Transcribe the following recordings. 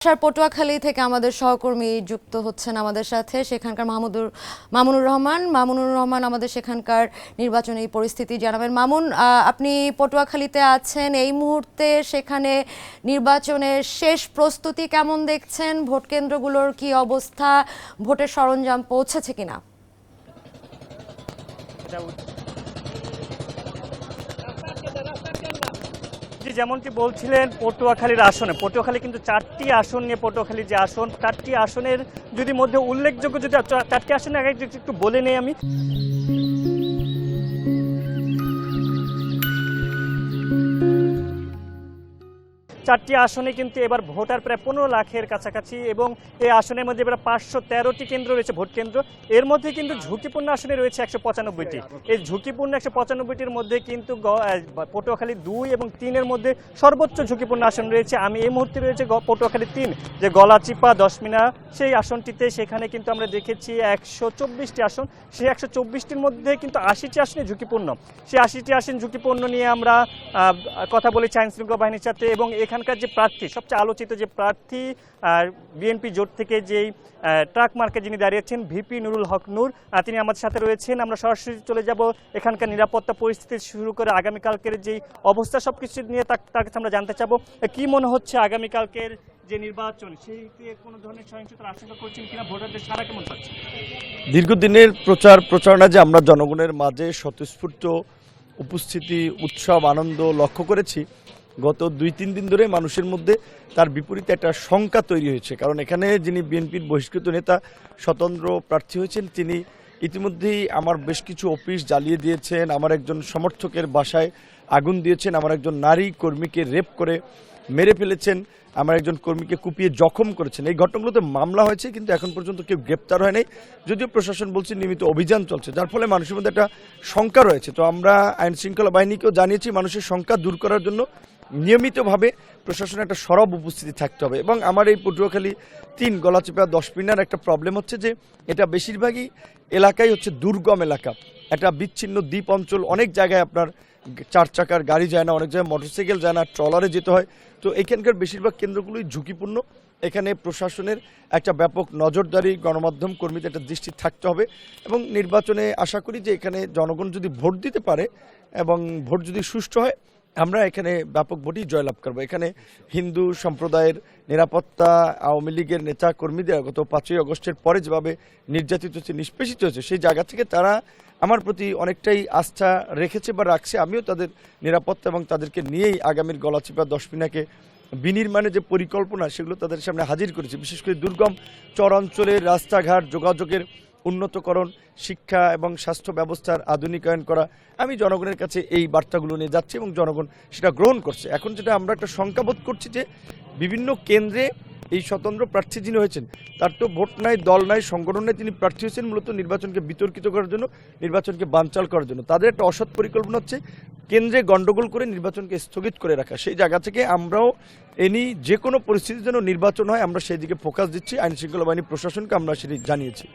পটুয়াখালী থেকে আমাদের সহকর্মী যুক্ত হচ্ছেন আমাদের সাথে, সেখানকার মামুনুর রহমান আমাদের সেখানকার নির্বাচনী পরিস্থিতি জানাবেন। মামুন, আপনি পটুয়াখালীতে আছেন এই মুহূর্তে, সেখানে নির্বাচনের শেষ প্রস্তুতি কেমন দেখছেন? ভোট কেন্দ্রগুলোর কি অবস্থা? ভোটের সরঞ্জাম পৌঁছেছে কিনা? যেমনটি বলছিলেন, পটুয়াখালী কিন্তু 4টি আসন নিয়ে পটুয়াখালী যে আসন, 4টি আসনের যদি মধ্যে উল্লেখযোগ্য যদি 4টি আসনের আগে একটু বলে নেই আমি। 4টি আসনে কিন্তু এবার ভোটার প্রায় 15 লাখের কাছাকাছি এবং এই আসনের মধ্যে এবার 513টি কেন্দ্র রয়েছে, ভোট কেন্দ্র। এর মধ্যে কিন্তু ঝুঁকিপূর্ণ আসনে রয়েছে 195টি। এই ঝুঁকিপূর্ণ 195টির মধ্যে কিন্তু পটুয়াখালী 2 এবং 3-এর মধ্যে সর্বোচ্চ ঝুঁকিপূর্ণ আসন রয়েছে। আমি এই মুহূর্তে রয়েছে পটুয়াখালী 3, যে গলাচিপা দশমিনা সেই আসনটিতে। সেখানে কিন্তু আমরা দেখেছি 124টি আসন, সেই 124টির মধ্যে কিন্তু 80টি আসনে ঝুঁকিপূর্ণ। সেই 80টি আসন ঝুঁকিপূর্ণ নিয়ে আমরা কথা বলেছি আইন শৃঙ্খলা বাহিনীর সাথে। এবং এখানকার যে প্রার্থী, সবচেয়ে আলোচিত যে প্রার্থী বিএনপি জোট থেকে যেই ট্রাক মার্কে যিনি দাঁড়িয়েছেন, ভিপি নুরুল হক নূর, তিনি আমাদের সাথে রয়েছেন। আমরা সরাসরি চলে যাব এখানকার নিরাপত্তা পরিস্থিতি শুরু করে আগামীকালকের যেই অবস্থা সবকিছু নিয়ে তার কাছে আমরা জানতে চাবো। কি মনে হচ্ছে আগামীকালকের যে নির্বাচন, সেইতে কোনো ধরনের সহিংসতার আশঙ্কা করছেন কিনা? ভোটারদের সারা কেমন পাচ্ছে? দীর্ঘদিনের প্রচারণা যে আমরা জনগণের মাঝে স্বতঃস্ফূর্ত উপস্থিতি, উৎসব, আনন্দ লক্ষ্য করেছি, গত 2-3 দিন ধরে মানুষের মধ্যে তার বিপরীতে একটা শঙ্কা তৈরি হয়েছে। কারণ এখানে যিনি বিএনপির বহিষ্কৃত নেতা স্বতন্ত্র প্রার্থী হয়েছেন, তিনি ইতিমধ্যেই আমার বেশ কিছু অফিস জ্বালিয়ে দিয়েছেন, আমার একজন সমর্থকের বাসায় আগুন দিয়েছেন, আমার একজন নারী কর্মীকে রেপ করে মেরে ফেলেছেন, আমার একজন কর্মীকে কুপিয়ে জখম করেছেন। এই ঘটনাগুলোতে মামলা হয়েছে, কিন্তু এখন পর্যন্ত কেউ গ্রেপ্তার হয় নাই, যদিও প্রশাসন বলছে নিয়মিত অভিযান চলছে, যার ফলে মানুষের মধ্যে একটা শঙ্কা রয়েছে। তো আমরা আইন শৃঙ্খলা বাহিনীকেও জানিয়েছি মানুষের শঙ্কা দূর করার জন্য নিয়মিতভাবে প্রশাসনের একটা সরব উপস্থিতি থাকতে হবে। এবং আমার এই পটুয়াখালী 3 গলাচিপা দশমিনার একটা প্রবলেম হচ্ছে যে এটা বেশিরভাগই এলাকাই হচ্ছে দুর্গম এলাকা, একটা বিচ্ছিন্ন দ্বীপ অঞ্চল। অনেক জায়গায় আপনার 4 চাকার গাড়ি যায় না, অনেক জায়গায় মোটরসাইকেল যায় না, ট্রলারে যেতে হয়। তো এখানকার বেশিরভাগ কেন্দ্রগুলোই ঝুঁকিপূর্ণ। এখানে প্রশাসনের একটা ব্যাপক নজরদারি, গণমাধ্যম কর্মীদের একটা দৃষ্টি থাকতে হবে। এবং নির্বাচনে আশা করি যে এখানে জনগণ যদি ভোট দিতে পারে এবং ভোট যদি সুষ্ঠু হয়, আমরা এখানে ব্যাপক ভোটই জয়লাভ করব। এখানে হিন্দু সম্প্রদায়ের নিরাপত্তা, আওয়ামী লীগের নেতা কর্মীদের গত 5ই আগস্টের পরে যেভাবে নির্যাতিত হচ্ছে, নিষ্পেষিত হয়েছে, সেই জায়গা থেকে তারা আমার প্রতি অনেকটাই আস্থা রেখেছে বা রাখছে। আমিও তাদের নিরাপত্তা এবং তাদেরকে নিয়েই আগামীর গলাচিপা দশমিনাকে বিনির্মাণের যে পরিকল্পনা, সেগুলো তাদের সামনে হাজির করেছি। বিশেষ করে দুর্গম চর অঞ্চলের রাস্তাঘাট, যোগাযোগের উন্নতকরণ, শিক্ষা এবং স্বাস্থ্য ব্যবস্থার আধুনিকায়ন করা, আমি জনগণের কাছে এই বার্তাগুলো নিয়ে যাচ্ছি এবং জনগণ সেটা গ্রহণ করছে। এখন যেটা আমরা একটা শঙ্কাবোধ করছি যে বিভিন্ন কেন্দ্রে এই স্বতন্ত্র প্রার্থী যিনি হয়েছেন, তার তো ভোট নাই, দল নাই, সংগঠন নাই, তিনি প্রার্থী হয়েছেন মূলত নির্বাচনকে বিতর্কিত করার জন্য, নির্বাচনকে বানচাল করার জন্য। তাদের একটা অসৎ পরিকল্পনা হচ্ছে কেন্দ্রে গণ্ডগোল করে নির্বাচনকে স্থগিত করে রাখা। সেই জায়গা থেকে আমরাও যে কোনো পরিস্থিতির জন্য নির্বাচন হয়, আমরা সেই দিকে ফোকাস দিচ্ছি। আইন শৃঙ্খলা বাহিনী প্রশাসনকে আমরা সেটি জানিয়েছি।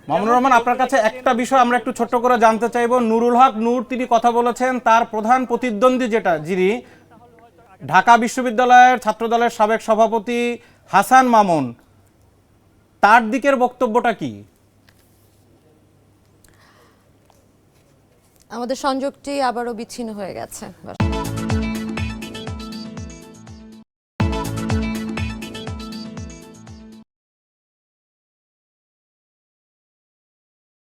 মামুনুর রহমান, আপনার কাছে একটা বিষয় আমরা একটু ছোট্ট করে জানতে চাইব। নুরুল হক নূর তিনি কথা বলেছেন, তার প্রধান প্রতিদ্বন্দ্বী যিনি ঢাকা বিশ্ববিদ্যালয়ের ছাত্রদলের সাবেক সভাপতি হাসান মামুন, তার দিকের বক্তব্যটা কি? আমাদের সংযোগটি আবারও বিচ্ছিন্ন হয়ে গেছে।